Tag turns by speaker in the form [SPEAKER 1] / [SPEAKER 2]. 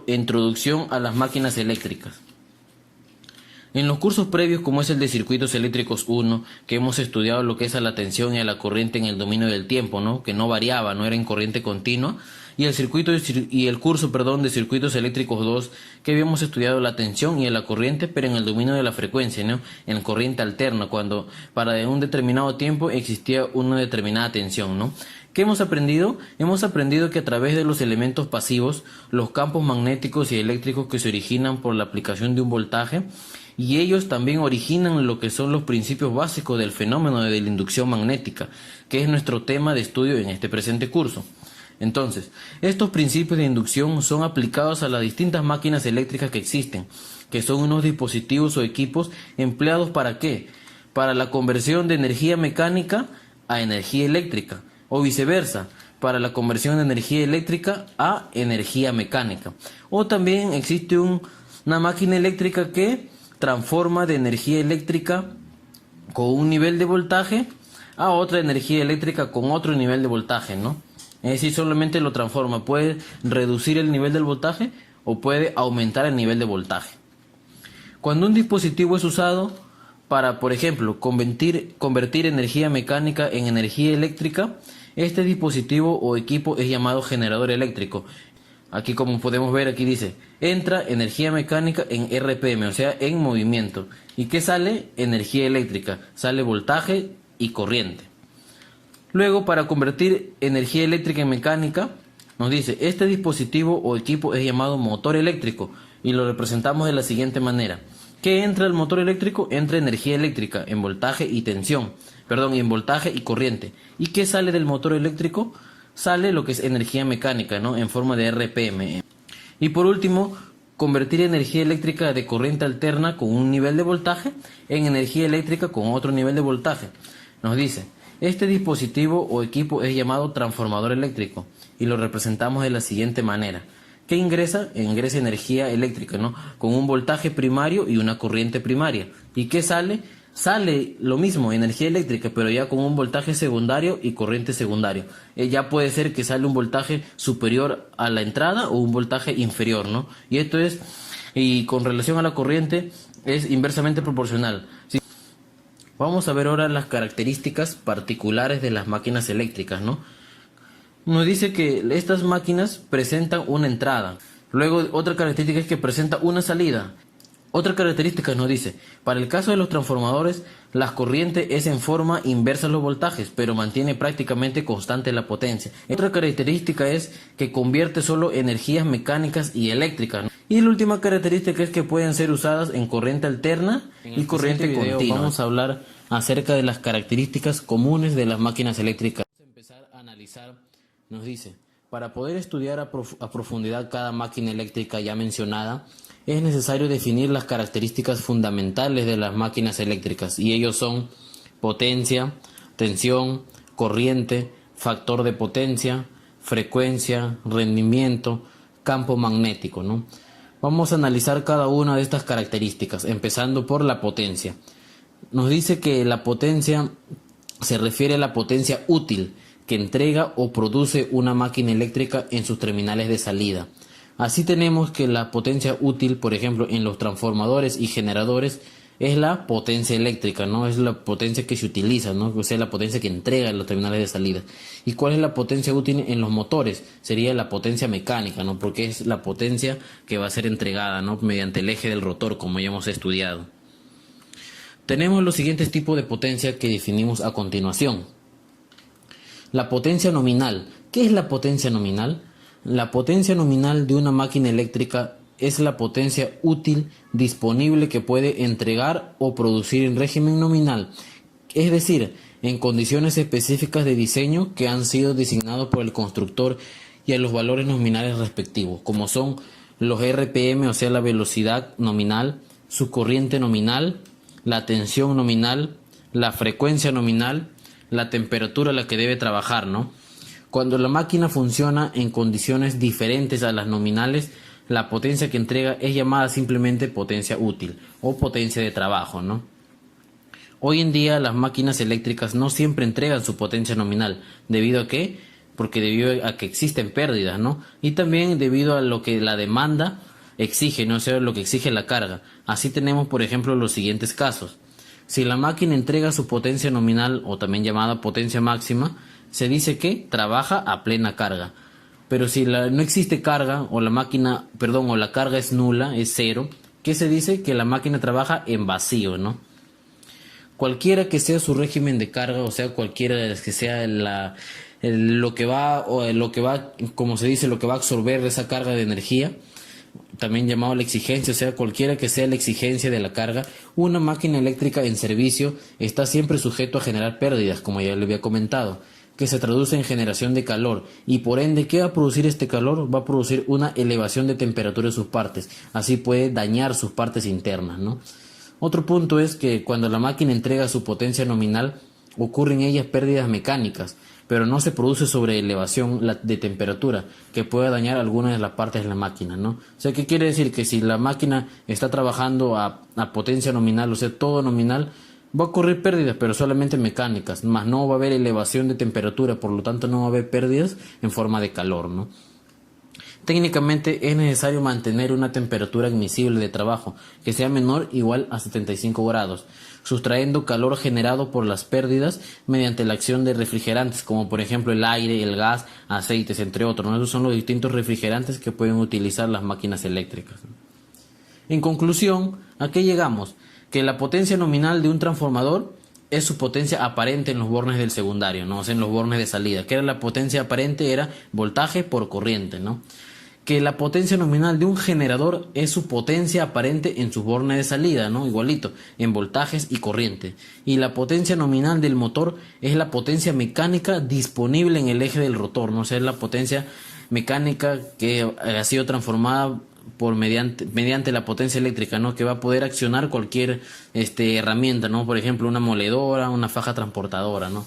[SPEAKER 1] Introducción a las máquinas eléctricas. En los cursos previos, como es el de Circuitos Eléctricos 1, que hemos estudiado lo que es a la tensión y a la corriente en el dominio del tiempo, ¿no? Que no variaba, no era en corriente continua, y el curso de Circuitos Eléctricos 2, que habíamos estudiado la tensión y a la corriente, pero en el dominio de la frecuencia, ¿no? En corriente alterna, cuando para un determinado tiempo existía una determinada tensión, ¿no? ¿Qué hemos aprendido? Hemos aprendido que a través de los elementos pasivos, los campos magnéticos y eléctricos que se originan por la aplicación de un voltaje, y ellos también originan lo que son los principios básicos del fenómeno de la inducción magnética, que es nuestro tema de estudio en este presente curso. Entonces, estos principios de inducción son aplicados a las distintas máquinas eléctricas que existen, que son unos dispositivos o equipos empleados ¿para qué? Para la conversión de energía mecánica a energía eléctrica, o viceversa, para la conversión de energía eléctrica a energía mecánica. O también existe una máquina eléctrica que transforma de energía eléctrica con un nivel de voltaje a otra energía eléctrica con otro nivel de voltaje, ¿no? Es decir, solamente lo transforma, puede reducir el nivel del voltaje o puede aumentar el nivel de voltaje. Cuando un dispositivo es usado para, por ejemplo, convertir energía mecánica en energía eléctrica, este dispositivo o equipo es llamado generador eléctrico. Aquí, como podemos ver, aquí dice, entra energía mecánica en RPM, o sea, en movimiento. ¿Y qué sale? Energía eléctrica, sale voltaje y corriente. Luego, para convertir energía eléctrica en mecánica, nos dice, este dispositivo o equipo es llamado motor eléctrico y lo representamos de la siguiente manera. ¿Qué entra el motor eléctrico? Entra energía eléctrica en voltaje y en voltaje y corriente. ¿Y qué sale del motor eléctrico? Sale lo que es energía mecánica, ¿no? En forma de RPM. Y por último, convertir energía eléctrica de corriente alterna con un nivel de voltaje en energía eléctrica con otro nivel de voltaje. Nos dice, este dispositivo o equipo es llamado transformador eléctrico y lo representamos de la siguiente manera. ¿Qué ingresa? Ingresa energía eléctrica, ¿no? Con un voltaje primario y una corriente primaria. ¿Y qué sale? Sale lo mismo, energía eléctrica, pero ya con un voltaje secundario y corriente secundario. Ya puede ser que sale un voltaje superior a la entrada o un voltaje inferior, ¿no? Y con relación a la corriente, es inversamente proporcional. Sí. Vamos a ver ahora las características particulares de las máquinas eléctricas, ¿no? Nos dice que estas máquinas presentan una entrada. Luego, otra característica es que presenta una salida. Otra característica nos dice, para el caso de los transformadores, la corriente es en forma inversa a los voltajes, pero mantiene prácticamente constante la potencia. Otra característica es que convierte solo energías mecánicas y eléctricas, ¿no? Y la última característica es que pueden ser usadas en corriente alterna y corriente continua. Vamos a hablar acerca de las características comunes de las máquinas eléctricas. Vamos a empezar a analizar, nos dice, para poder estudiar a profundidad cada máquina eléctrica ya mencionada, es necesario definir las características fundamentales de las máquinas eléctricas, y ellos son potencia, tensión, corriente, factor de potencia, frecuencia, rendimiento, campo magnético, ¿no? Vamos a analizar cada una de estas características, empezando por la potencia. Nos dice que la potencia se refiere a la potencia útil que entrega o produce una máquina eléctrica en sus terminales de salida. Así tenemos que la potencia útil, por ejemplo, en los transformadores y generadores, es la potencia eléctrica, ¿no? Es la potencia que se utiliza, ¿no? O sea, la potencia que entrega en los terminales de salida. ¿Y cuál es la potencia útil en los motores? Sería la potencia mecánica, ¿no? Porque es la potencia que va a ser entregada, ¿no? Mediante el eje del rotor, como ya hemos estudiado. Tenemos los siguientes tipos de potencia que definimos a continuación. La potencia nominal. ¿Qué es la potencia nominal? La potencia nominal de una máquina eléctrica es la potencia útil disponible que puede entregar o producir en régimen nominal, es decir, en condiciones específicas de diseño que han sido designados por el constructor y a los valores nominales respectivos, como son los RPM, o sea, la velocidad nominal, su corriente nominal, la tensión nominal, la frecuencia nominal, la temperatura a la que debe trabajar, ¿no? Cuando la máquina funciona en condiciones diferentes a las nominales, la potencia que entrega es llamada simplemente potencia útil o potencia de trabajo, ¿no? Hoy en día las máquinas eléctricas no siempre entregan su potencia nominal, debido a que porque debido a que existen pérdidas, ¿no? Y también debido a lo que la demanda exige, no, o sea, lo que exige la carga. Así tenemos, por ejemplo, los siguientes casos. Si la máquina entrega su potencia nominal, o también llamada potencia máxima, se dice que trabaja a plena carga. Pero si no existe carga, o la máquina, perdón, o la carga es nula, es cero, ¿qué se dice? Que la máquina trabaja en vacío, ¿no? Cualquiera que sea su régimen de carga, o sea, cualquiera que sea lo que va, como se dice, lo que va a absorber esa carga de energía, también llamado la exigencia, o sea, cualquiera que sea la exigencia de la carga, una máquina eléctrica en servicio está siempre sujeto a generar pérdidas, como ya le había comentado, que se traduce en generación de calor, y por ende, ¿qué va a producir este calor? Va a producir una elevación de temperatura de sus partes, así puede dañar sus partes internas, ¿no? Otro punto es que cuando la máquina entrega su potencia nominal, ocurren en ellas pérdidas mecánicas, pero no se produce sobreelevación de temperatura que pueda dañar algunas de las partes de la máquina, ¿no? O sea, ¿qué quiere decir? Que si la máquina está trabajando a potencia nominal, o sea, todo nominal, va a ocurrir pérdidas, pero solamente mecánicas, más no va a haber elevación de temperatura, por lo tanto no va a haber pérdidas en forma de calor, ¿no? Técnicamente es necesario mantener una temperatura admisible de trabajo que sea menor o igual a 75 grados, sustrayendo calor generado por las pérdidas mediante la acción de refrigerantes, como por ejemplo el aire, el gas, aceites, entre otros, ¿no? Esos son los distintos refrigerantes que pueden utilizar las máquinas eléctricas. En conclusión, ¿a qué llegamos? Que la potencia nominal de un transformador es su potencia aparente en los bornes del secundario, ¿no? O sea, en los bornes de salida. ¿Qué era la potencia aparente? Era voltaje por corriente, ¿no? Que la potencia nominal de un generador es su potencia aparente en sus bornes de salida, ¿no? Igualito, en voltajes y corriente. Y la potencia nominal del motor es la potencia mecánica disponible en el eje del rotor, ¿no? O sea, es la potencia mecánica que ha sido transformada mediante la potencia eléctrica, ¿no? Que va a poder accionar cualquier herramienta, ¿no? Por ejemplo, una moledora, una faja transportadora, ¿no?